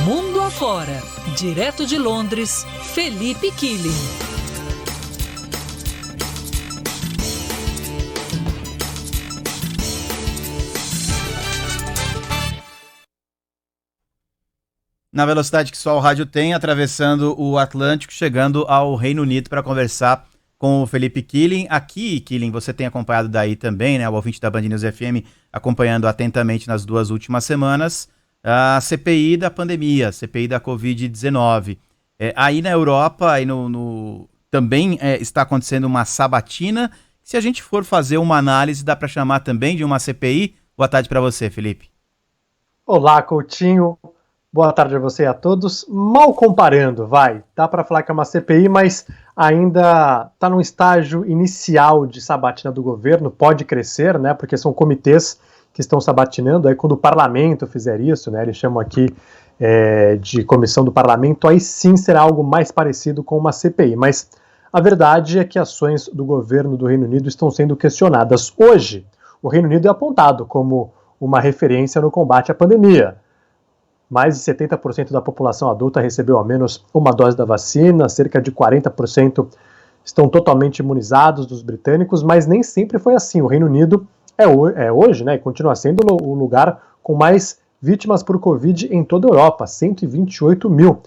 Mundo afora, direto de Londres, Felipe Killing. Na velocidade que só o rádio tem, atravessando o Atlântico, chegando ao Reino Unido para conversar com o Felipe Killing. Aqui, Killing, você tem acompanhado daí também, né? O ouvinte da Band News FM acompanhando atentamente nas 2 últimas semanas a CPI da pandemia, CPI da Covid-19. Aí na Europa, aí também está acontecendo uma sabatina. Se a gente for fazer uma análise, dá para chamar também de uma CPI? Boa tarde para você, Felipe. Olá, Coutinho. Boa tarde a você e a todos. Mal comparando, dá para falar que é uma CPI, mas ainda está num estágio inicial de sabatina do governo, pode crescer, né, porque são comitês que estão sabatinando, aí quando o parlamento fizer isso, né, eles chamam aqui de comissão do parlamento, aí sim será algo mais parecido com uma CPI, mas a verdade é que ações do governo do Reino Unido estão sendo questionadas. Hoje, o Reino Unido é apontado como uma referência no combate à pandemia. Mais de 70% da população adulta recebeu ao menos uma dose da vacina, cerca de 40% estão totalmente imunizados dos britânicos, mas nem sempre foi assim. O Reino Unido é hoje, né, e continua sendo o lugar com mais vítimas por Covid em toda a Europa, 128 mil.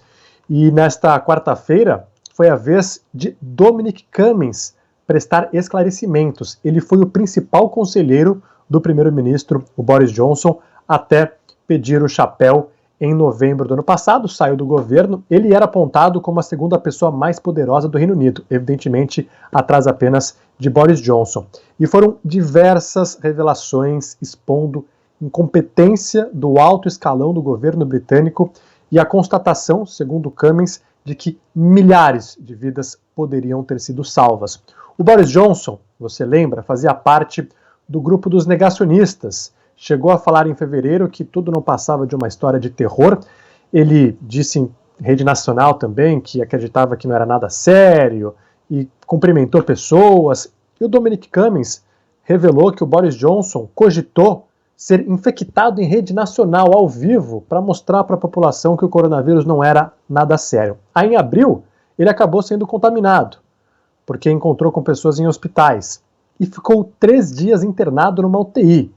E nesta quarta-feira foi a vez de Dominic Cummings prestar esclarecimentos. Ele foi o principal conselheiro do primeiro-ministro, o Boris Johnson, até pedir o chapéu em novembro do ano passado, saiu do governo. Ele era apontado como a segunda pessoa mais poderosa do Reino Unido, evidentemente atrás apenas de Boris Johnson. E foram diversas revelações expondo incompetência do alto escalão do governo britânico e a constatação, segundo Cummings, de que milhares de vidas poderiam ter sido salvas. O Boris Johnson, você lembra, fazia parte do grupo dos negacionistas. Chegou a falar em fevereiro que tudo não passava de uma história de terror. Ele disse em rede nacional também que acreditava que não era nada sério e cumprimentou pessoas. E o Dominic Cummings revelou que o Boris Johnson cogitou ser infectado em rede nacional ao vivo para mostrar para a população que o coronavírus não era nada sério. Aí em abril, ele acabou sendo contaminado, porque encontrou com pessoas em hospitais e ficou 3 dias internado numa UTI.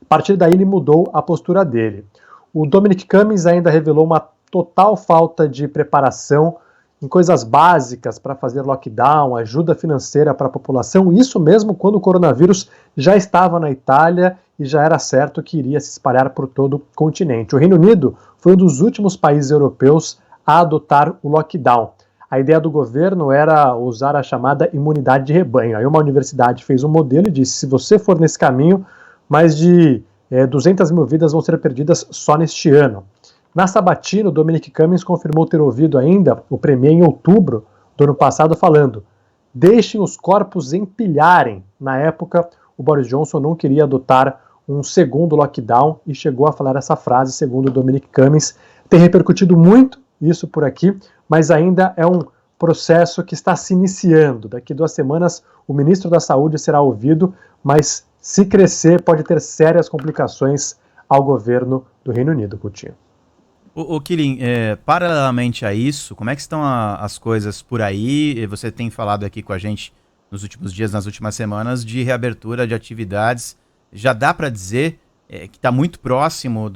A partir daí ele mudou a postura dele. O Dominic Cummings ainda revelou uma total falta de preparação em coisas básicas para fazer lockdown, ajuda financeira para a população, isso mesmo quando o coronavírus já estava na Itália e já era certo que iria se espalhar por todo o continente. O Reino Unido foi um dos últimos países europeus a adotar o lockdown. A ideia do governo era usar a chamada imunidade de rebanho. Aí uma universidade fez um modelo e disse, se você for nesse caminho, mais de 200 mil vidas vão ser perdidas só neste ano. Na sabatina, o Dominic Cummings confirmou ter ouvido ainda o premier em outubro do ano passado falando: deixem os corpos empilharem. Na época, o Boris Johnson não queria adotar um segundo lockdown e chegou a falar essa frase, segundo o Dominic Cummings. Tem repercutido muito isso por aqui, mas ainda é um processo que está se iniciando. Daqui 2 semanas, o ministro da Saúde será ouvido, mas se crescer, pode ter sérias complicações ao governo do Reino Unido, Coutinho. O Killing, paralelamente a isso, como é que estão as coisas por aí? Você tem falado aqui com a gente nos últimos dias, nas últimas semanas, de reabertura de atividades. Já dá para dizer que está muito próximo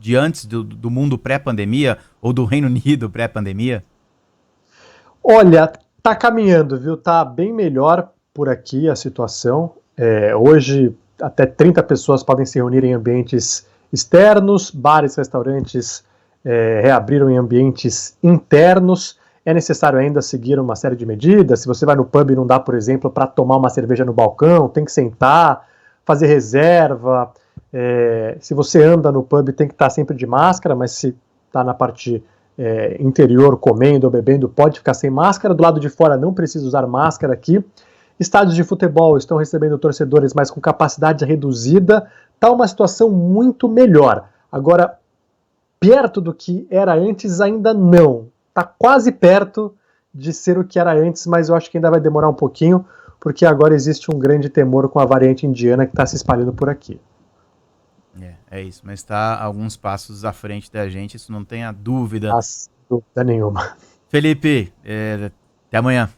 de antes do mundo pré-pandemia ou do Reino Unido pré-pandemia? Olha, tá caminhando, viu? Tá bem melhor por aqui a situação. Hoje, até 30 pessoas podem se reunir em ambientes externos, bares, restaurantes reabriram em ambientes internos. É necessário ainda seguir uma série de medidas. Se você vai no pub, não dá, por exemplo, para tomar uma cerveja no balcão, tem que sentar, fazer reserva. Se você anda no pub, tem que estar sempre de máscara, mas se está na parte interior, comendo ou bebendo, pode ficar sem máscara. Do lado de fora, não precisa usar máscara aqui. Estádios de futebol estão recebendo torcedores, mas com capacidade reduzida. Está uma situação muito melhor. Agora, perto do que era antes, ainda não. Está quase perto de ser o que era antes, mas eu acho que ainda vai demorar um pouquinho, porque agora existe um grande temor com a variante indiana que está se espalhando por aqui. É isso, mas está alguns passos à frente da gente, isso não tenha dúvida. Sem dúvida nenhuma. Felipe, até amanhã.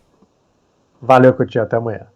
Valeu, Coutinho. Até amanhã.